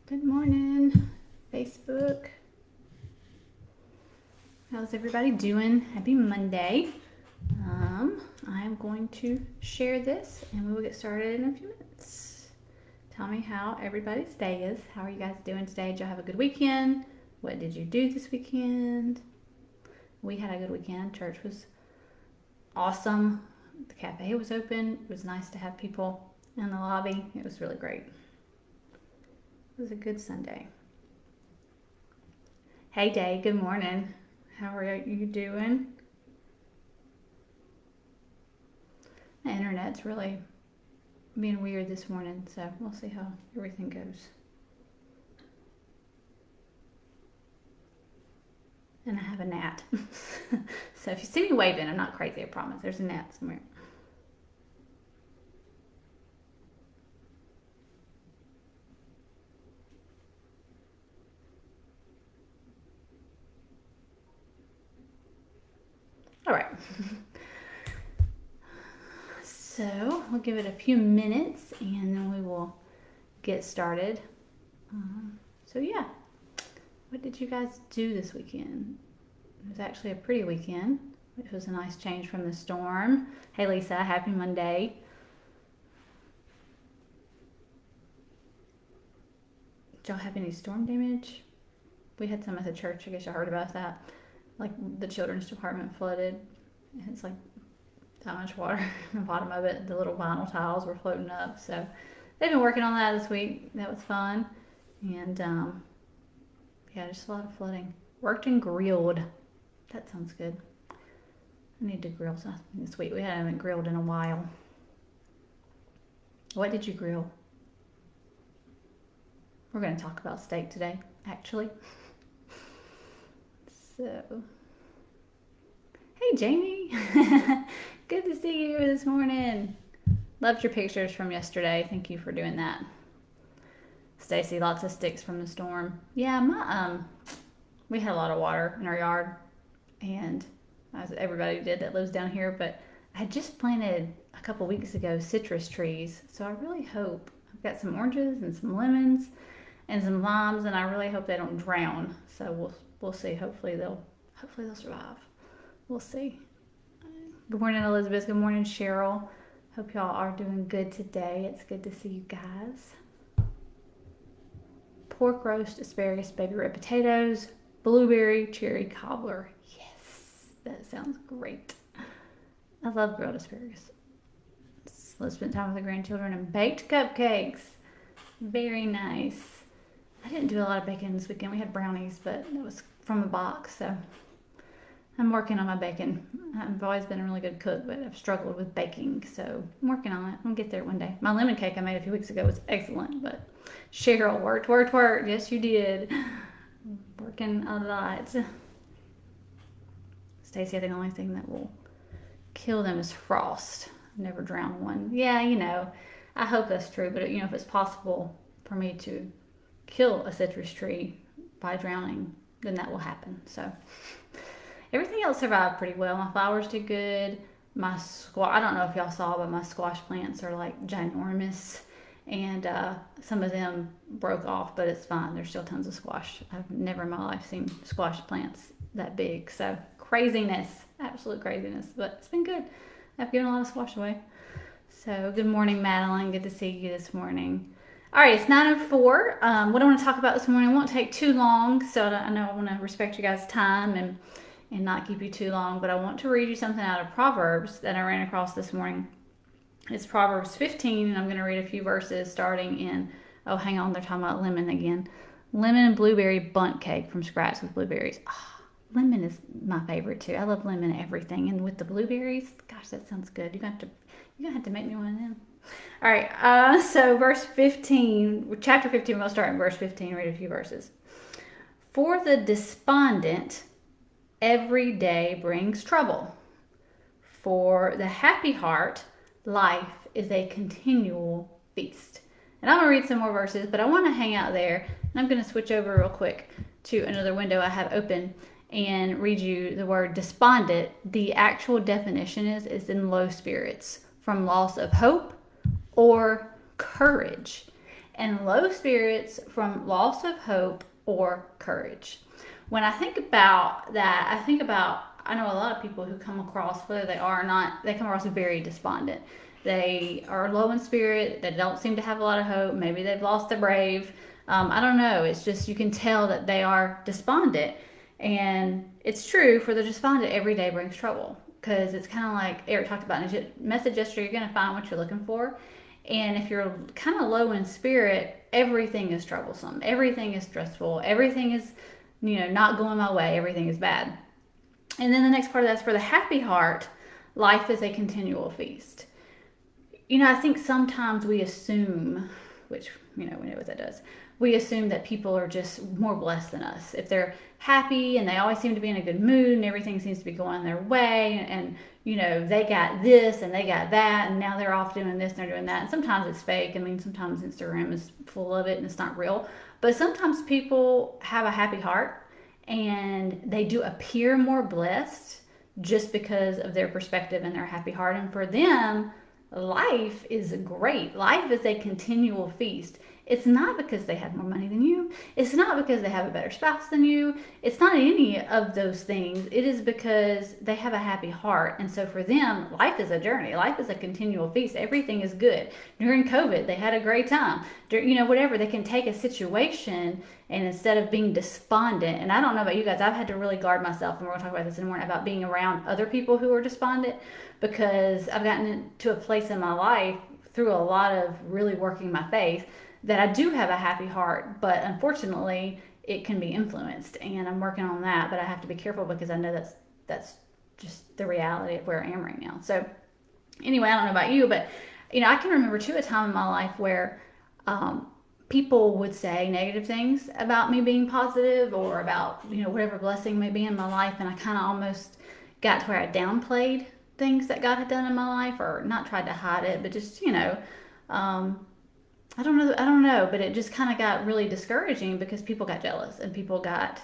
Good morning, Facebook. How's everybody doing? Happy Monday. I'm going to share this and we will get started in a few minutes. Tell me how everybody's day is. How are you guys doing today? Did y'all have a good weekend? What did you do this weekend? We had a good weekend. Church was awesome. The cafe was open. It was nice to have people in the lobby. It was really great. It was a good Sunday. Hey, Day. Good morning. How are you doing? The internet's really being weird this morning, so we'll see how everything goes. And I have a gnat. So if you see me waving, I'm not crazy, I promise. There's a gnat somewhere. All right. So we'll give it a few minutes and then we will get started. So yeah, what did you guys do this weekend? It was actually a pretty weekend, which was a nice change from the storm. Hey Lisa, happy Monday. Did y'all have any storm damage? We had some at the church. I guess y'all heard about that. Like the children's department flooded. It's like that much water in the bottom of it. The little vinyl tiles were floating up. So they've been working on that this week. That was fun. And yeah, just a lot of flooding. Worked and grilled. That sounds good. I need to grill something this week. We haven't grilled in a while. What did you grill? We're going to talk about steak today, actually. So, hey Jamie. Good to see you this morning. Loved your pictures from yesterday. Thank you for doing that. Stacy, lots of sticks from the storm. Yeah, we had a lot of water in our yard, and as everybody did that lives down here, but I had just planted a couple weeks ago citrus trees, so I really hope I've got some oranges and some lemons and some limes, and I really hope they don't drown. So we'll see. Hopefully they'll survive. We'll see. Good morning, Elizabeth. Good morning, Cheryl. Hope y'all are doing good today. It's good to see you guys. Pork roast, asparagus, baby red potatoes, blueberry cherry cobbler. Yes, that sounds great. I love grilled asparagus. Let's spend time with the grandchildren and baked cupcakes. Very nice. I didn't do a lot of baking this weekend. We had brownies, but it was from a box, so I'm working on my baking. I've always been a really good cook, but I've struggled with baking, so I'm working on it. I'll get there one day. My lemon cake I made a few weeks ago was excellent, but Cheryl worked. Yes, you did. Working a lot. Stacy, I think the only thing that will kill them is frost. I've never drowned one. Yeah, I hope that's true, but if it's possible for me to kill a citrus tree by drowning, then that will happen. So everything else survived pretty well. My flowers did good. My squash, I don't know if y'all saw, but my squash plants are like ginormous, and some of them broke off, but it's fine. There's still tons of squash. I've never in my life seen squash plants that big. So craziness, absolute craziness, but it's been good. I've given a lot of squash away. So good morning, Madeline. Good to see you this morning. All right, it's 9:04. What I want to talk about this morning won't take too long, so I know I want to respect you guys' time and not keep you too long, but I want to read you something out of Proverbs that I ran across this morning. It's Proverbs 15, and I'm going to read a few verses starting in, oh, hang on, they're talking about lemon again. Lemon and blueberry bundt cake from scratch with blueberries. Oh, lemon is my favorite too. I love lemon everything, and with the blueberries, gosh, that sounds good. You're going to have to make me one of them. All right, so verse 15, chapter 15, we'll start in verse 15, read a few verses. For the despondent, every day brings trouble. For the happy heart, life is a continual feast. And I'm going to read some more verses, but I want to hang out there. And I'm going to switch over real quick to another window I have open and read you the word despondent. The actual definition is in low spirits from loss of hope or courage. and low spirits from loss of hope or courage. When I think about that, I know a lot of people who come across, whether they are or not, they come across very despondent. They are low in spirit, they don't seem to have a lot of hope, maybe they've lost their brave. I don't know, it's just you can tell that they are despondent. And it's true, for the despondent, every day brings trouble. Because it's kind of like Eric talked about in his message yesterday, you're going to find what you're looking for. And if you're kind of low in spirit, everything is troublesome. Everything is stressful. Everything is, not going my way. Everything is bad. And then the next part of that is, for the happy heart, life is a continual feast. I think sometimes we assume, which, we know what that does. We assume that people are just more blessed than us. If they're happy and they always seem to be in a good mood and everything seems to be going their way, and they got this and they got that, and now they're off doing this and they're doing that. And sometimes it's fake. I mean, sometimes Instagram is full of it and it's not real. But sometimes people have a happy heart and they do appear more blessed just because of their perspective and their happy heart. And for them, life is great. Life is a continual feast. It's not because they have more money than you. It's not because they have a better spouse than you. It's not any of those things. It is because they have a happy heart. And so for them, life is a journey. Life is a continual feast. Everything is good. During COVID, they had a great time. Whatever. They can take a situation, and instead of being despondent, and I don't know about you guys, I've had to really guard myself, and we're going to talk about this in the morning, about being around other people who are despondent, because I've gotten to a place in my life through a lot of really working my faith that I do have a happy heart, but unfortunately it can be influenced, and I'm working on that, but I have to be careful because I know that's just the reality of where I am right now. So anyway, I don't know about you, but I can remember too a time in my life where people would say negative things about me being positive, or about whatever blessing may be in my life, and I kind of almost got to where I downplayed things that God had done in my life, or not tried to hide it, but just I don't know, but it just kind of got really discouraging because people got jealous and people got,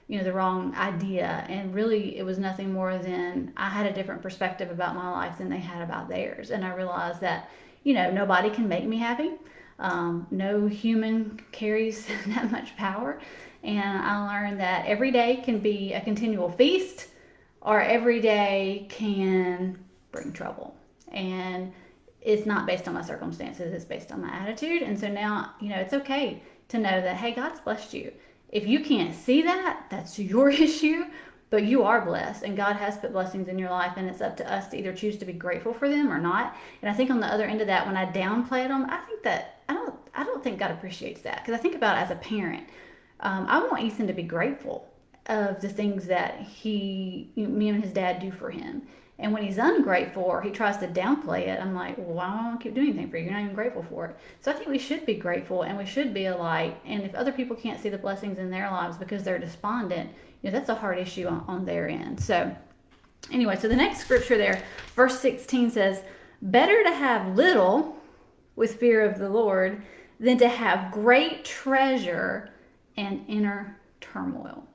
the wrong idea. And really, it was nothing more than I had a different perspective about my life than they had about theirs. And I realized that, nobody can make me happy. No human carries that much power. And I learned that every day can be a continual feast, or every day can bring trouble. And it's not based on my circumstances, it's based on my attitude. And so now, it's okay to know that, hey, God's blessed you. If you can't see that, that's your issue, but you are blessed, and God has put blessings in your life, and it's up to us to either choose to be grateful for them or not. And I think on the other end of that, when I downplay them, I don't think God appreciates that, because I think about it as a parent. I want Ethan to be grateful of the things that me and his dad do for him. And when he's ungrateful or he tries to downplay it, I'm like, well, why don't I keep doing anything for you? You're not even grateful for it. So I think we should be grateful, and we should be a light. And if other people can't see the blessings in their lives because they're despondent, that's a hard issue on their end. So anyway, so the next scripture there, verse 16 says, better to have little with fear of the Lord than to have great treasure and inner turmoil.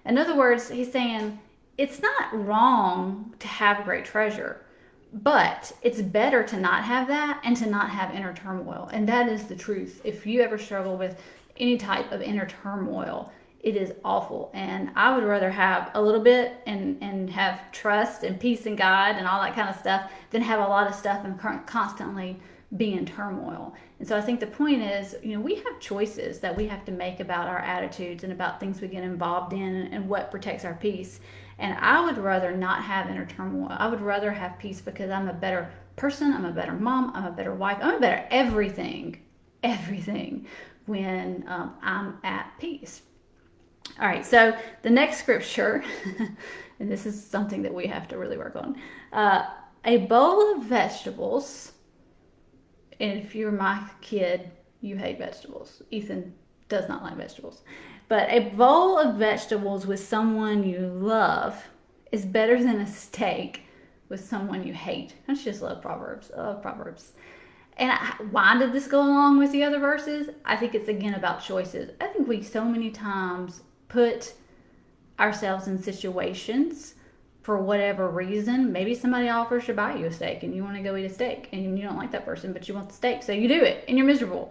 In other words, he's saying, it's not wrong to have great treasure, but it's better to not have that and to not have inner turmoil. And that is the truth. If you ever struggle with any type of inner turmoil, it is awful. And I would rather have a little bit and have trust and peace in God and all that kind of stuff than have a lot of stuff and constantly be in turmoil. And so I think the point is, we have choices that we have to make about our attitudes and about things we get involved in and what protects our peace. And I would rather not have inner turmoil. I would rather have peace, because I'm a better person, I'm a better mom, I'm a better wife, I'm a better everything when I'm at peace. All right, so the next scripture, and this is something that we have to really work on. A bowl of vegetables, and if you're my kid, you hate vegetables. Ethan does not like vegetables. But a bowl of vegetables with someone you love is better than a steak with someone you hate. I just love Proverbs. I love Proverbs. And why did this go along with the other verses? I think it's, again, about choices. I think we so many times put ourselves in situations for whatever reason. Maybe somebody offers to buy you a steak and you want to go eat a steak and you don't like that person, but you want the steak, so you do it and you're miserable.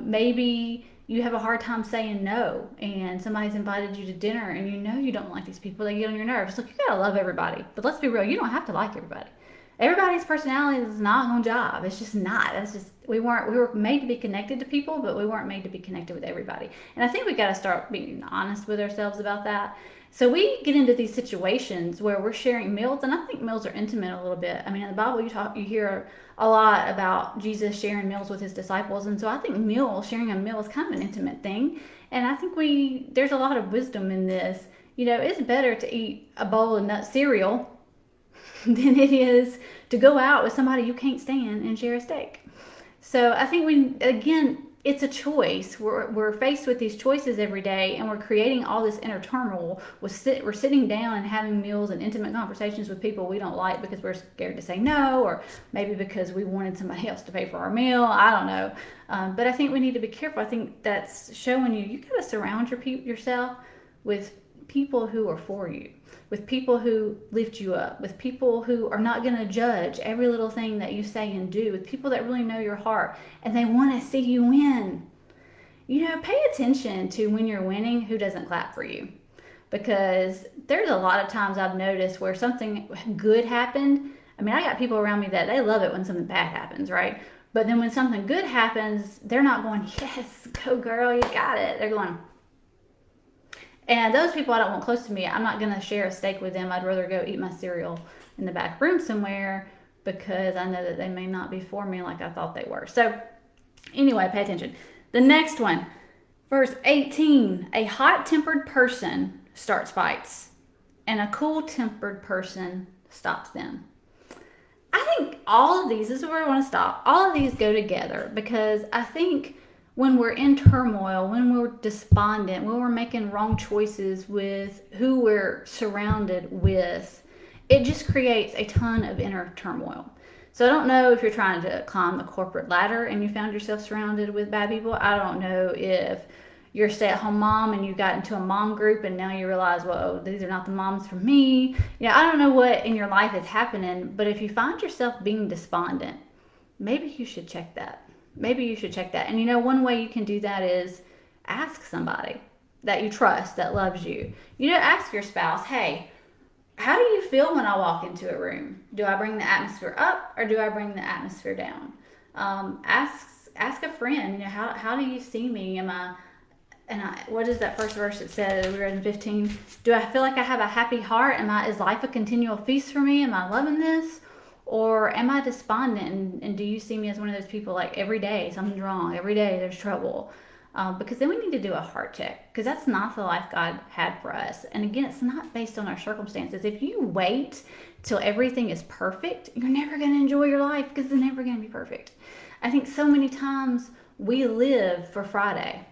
Maybe you have a hard time saying no and somebody's invited you to dinner and you know you don't like these people, they get on your nerves. Look, you gotta love everybody, but let's be real, you don't have to like everybody. Everybody's personality is not on job. It's just not. That's just we were made to be connected to people, but we weren't made to be connected with everybody. And I think we got to start being honest with ourselves about that. So we get into these situations where we're sharing meals, and I think meals are intimate a little bit. I mean, in the Bible, you hear a lot about Jesus sharing meals with his disciples, and so I think sharing a meal is kind of an intimate thing. And I think there's a lot of wisdom in this. It's better to eat a bowl of nut cereal than it is to go out with somebody you can't stand and share a steak. So I think again, it's a choice. We're faced with these choices every day, and we're creating all this inner turmoil. We're sitting down and having meals and intimate conversations with people we don't like because we're scared to say no, or maybe because we wanted somebody else to pay for our meal. I don't know. But I think we need to be careful. I think that's showing you got to surround yourself with people who are for you, with people who lift you up, with people who are not going to judge every little thing that you say and do, with people that really know your heart and they want to see you win. Pay attention to when you're winning, who doesn't clap for you. Because there's a lot of times I've noticed where something good happened. I mean, I got people around me that they love it when something bad happens, right? But then when something good happens, they're not going, yes, go girl, you got it. They're going, and those people I don't want close to me, I'm not going to share a steak with them. I'd rather go eat my cereal in the back room somewhere because I know that they may not be for me like I thought they were. So anyway, pay attention. The next one, verse 18, a hot-tempered person starts fights and a cool-tempered person stops them. I think all of these, this is where I want to stop, all of these go together because I think when we're in turmoil, when we're despondent, when we're making wrong choices with who we're surrounded with, it just creates a ton of inner turmoil. So I don't know if you're trying to climb the corporate ladder and you found yourself surrounded with bad people. I don't know if you're a stay-at-home mom and you got into a mom group and now you realize, well, these are not the moms for me. I don't know what in your life is happening, but if you find yourself being despondent, maybe you should check that. And one way you can do that is ask somebody that you trust, that loves you. Ask your spouse, hey, how do you feel when I walk into a room? Do I bring the atmosphere up or do I bring the atmosphere down? Ask a friend, how do you see me? What is that first verse that said, we read in 15? Do I feel like I have a happy heart? Is life a continual feast for me? Am I loving this? Or am I despondent and do you see me as one of those people like every day something's wrong, every day there's trouble? Because then we need to do a heart check because that's not the life God had for us. And again, it's not based on our circumstances. If you wait till everything is perfect, you're never going to enjoy your life because it's never going to be perfect. I think so many times we live for Friday.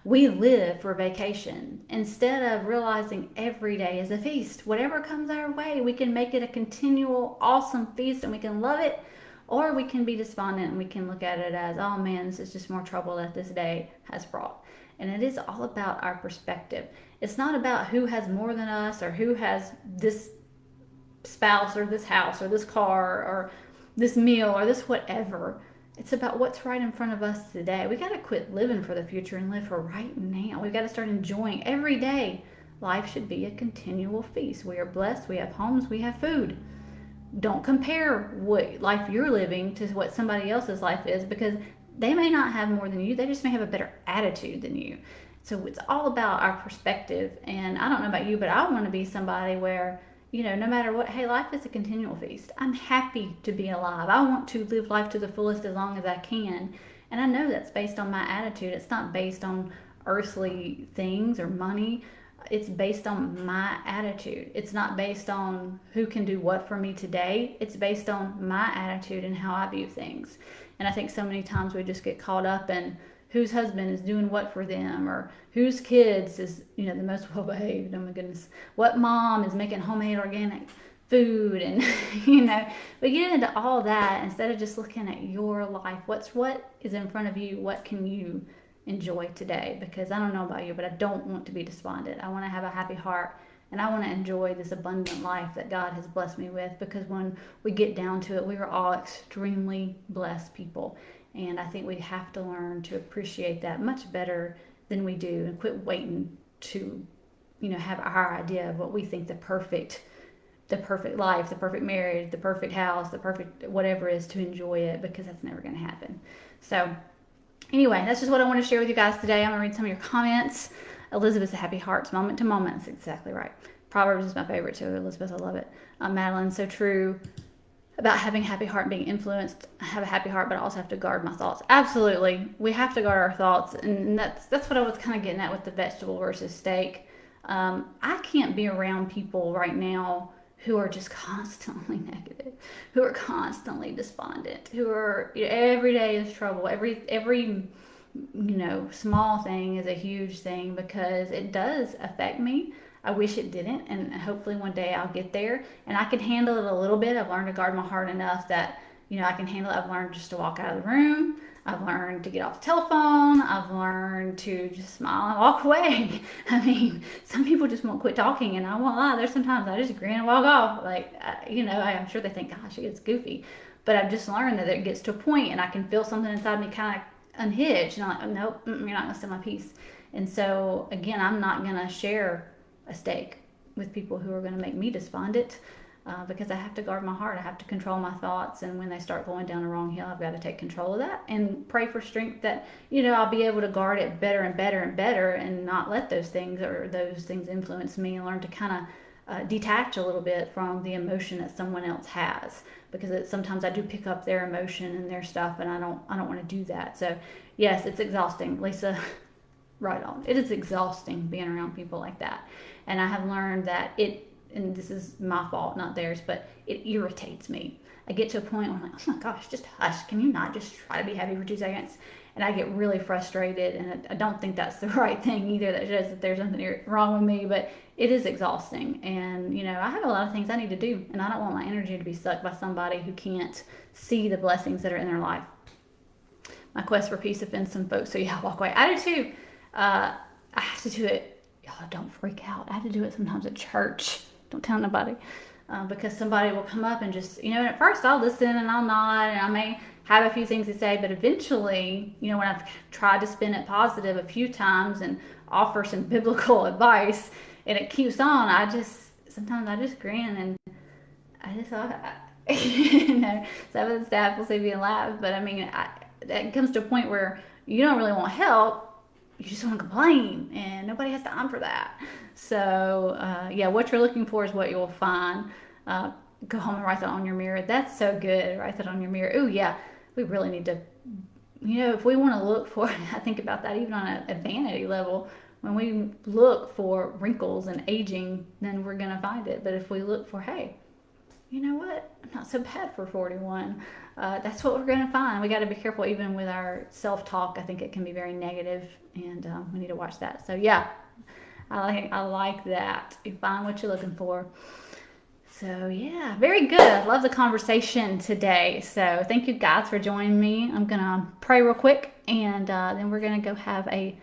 We live for vacation instead of realizing every day is a feast. Whatever comes our way, we can make it a continual, awesome feast and we can love it, or we can be despondent and we can look at it as, oh man, this is just more trouble that this day has brought. And it is all about our perspective. It's not about who has more than us or who has this spouse or this house or this car or this meal or this whatever. It's about what's right in front of us today. We got to quit living for the future and live for right now. We got to start enjoying every day. Life should be a continual feast. We are blessed. We have homes. We have food. Don't compare what life you're living to what somebody else's life is because they may not have more than you. They just may have a better attitude than you. So it's all about our perspective. And I don't know about you, but I want to be somebody where no matter what, hey, life is a continual feast. I'm happy to be alive. I want to live life to the fullest as long as I can. And I know that's based on my attitude. It's not based on earthly things or money. It's based on my attitude. It's not based on who can do what for me today. It's based on my attitude and how I view things. And I think so many times we just get caught up in whose husband is doing what for them or whose kids is, the most well behaved. Oh my goodness. What mom is making homemade organic food and, we get into all that instead of just looking at your life. What is in front of you? What can you enjoy today? Because I don't know about you, but I don't want to be despondent. I want to have a happy heart and I want to enjoy this abundant life that God has blessed me with because when we get down to it, we are all extremely blessed people. And I think we have to learn to appreciate that much better than we do, and quit waiting to, have our idea of what we think the perfect life, the perfect marriage, the perfect house, the perfect whatever is to enjoy it, because that's never going to happen. So anyway, that's just what I want to share with you guys today. I'm going to read some of your comments. Elizabeth's a happy hearts, moment to moment. That's exactly right. Proverbs is my favorite too. Elizabeth, I love it. Madeline, so true about having a happy heart and being influenced. I have a happy heart, but I also have to guard my thoughts. Absolutely. We have to guard our thoughts. And that's what I was kind of getting at with the vegetable versus steak. I can't be around people right now who are just constantly negative, who are constantly despondent, who are, every day is trouble. Every small thing is a huge thing, because it does affect me. I wish it didn't, and hopefully one day I'll get there and I can handle it a little bit. I've learned to guard my heart enough that, I can handle it. I've learned just to walk out of the room. I've learned to get off the telephone. I've learned to just smile and walk away. I mean, some people just won't quit talking, and I won't lie. There's sometimes I just grin and walk off. Like, I'm sure they think, gosh, she gets goofy. But I've just learned that it gets to a point and I can feel something inside me kind of unhinged. And I'm like, oh, nope, you're not going to steal my peace. And so, again, I'm not going to share a steak with people who are going to make me despondent, because I have to guard my heart. I have to control my thoughts, and when they start going down the wrong hill, I've got to take control of that and pray for strength that I'll be able to guard it better and better and better, and not let those things influence me, and learn to kind of detach a little bit from the emotion that someone else has, because sometimes I do pick up their emotion and their stuff, and I don't want to do that. So yes, it's exhausting, Lisa. Right on. It is exhausting being around people like that. And I have learned that and this is my fault, not theirs, but it irritates me. I get to a point where I'm like, oh my gosh, just hush. Can you not just try to be happy for 2 seconds? And I get really frustrated, and I don't think that's the right thing either. That shows that there's something wrong with me, but it is exhausting. And, I have a lot of things I need to do, and I don't want my energy to be sucked by somebody who can't see the blessings that are in their life. My quest for peace offends some folks, so yeah, walk away. I do too. I have to do it. Y'all don't freak out. I have to do it sometimes at church. Don't tell nobody. Because somebody will come up and just, and at first I'll listen and I'll nod and I may have a few things to say, but eventually, when I've tried to spin it positive a few times and offer some biblical advice and it keeps on, sometimes I just grin and I just thought, some of the staff will see me and laugh, but I mean, it comes to a point where you don't really want help. You just want to complain, and nobody has time for that. So, what you're looking for is what you'll find. Go home and write that on your mirror. That's so good. Write that on your mirror. Oh, yeah. We really need to, if we want to look for, I think about that even on a vanity level. When we look for wrinkles and aging, then we're going to find it. But if we look for, hey, you know what? I'm not so bad for 41. That's what we're going to find. We got to be careful even with our self-talk. I think it can be very negative, and we need to watch that. So yeah, I like that. You find what you're looking for. So yeah, very good. I love the conversation today. So thank you guys for joining me. I'm going to pray real quick, and then we're going to go have a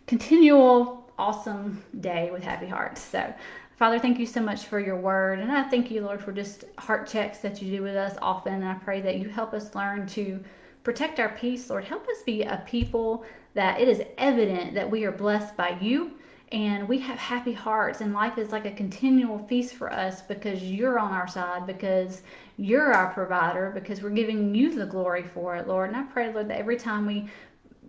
continual awesome day with happy hearts. So Father, thank you so much for your word. And I thank you, Lord, for just heart checks that you do with us often. And I pray that you help us learn to protect our peace. Lord, help us be a people that it is evident that we are blessed by you and we have happy hearts. And life is like a continual feast for us because you're on our side, because you're our provider, because we're giving you the glory for it, Lord. And I pray, Lord, that every time we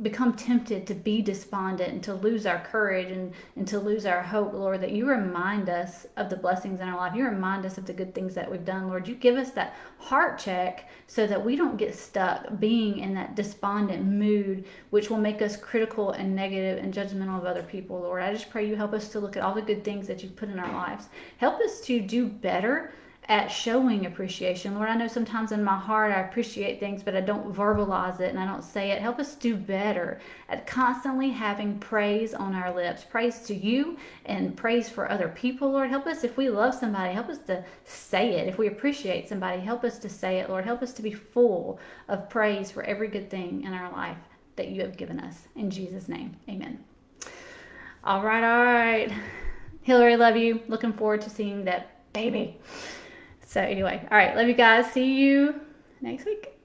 become tempted to be despondent and to lose our courage and to lose our hope, Lord, that you remind us of the blessings in our life. You remind us of the good things that we've done, Lord. You give us that heart check so that we don't get stuck being in that despondent mood, which will make us critical and negative and judgmental of other people, Lord. I just pray you help us to look at all the good things that you've put in our lives. Help us to do better at showing appreciation. Lord, I know sometimes in my heart I appreciate things, but I don't verbalize it and I don't say it. Help us do better at constantly having praise on our lips, praise to you and praise for other people, Lord. Help us, if we love somebody, help us to say it. If we appreciate somebody, help us to say it, Lord. Help us to be full of praise for every good thing in our life that you have given us. In Jesus' name, amen. All right. Hillary, love you. Looking forward to seeing that baby. So anyway, all right, love you guys. See you next week.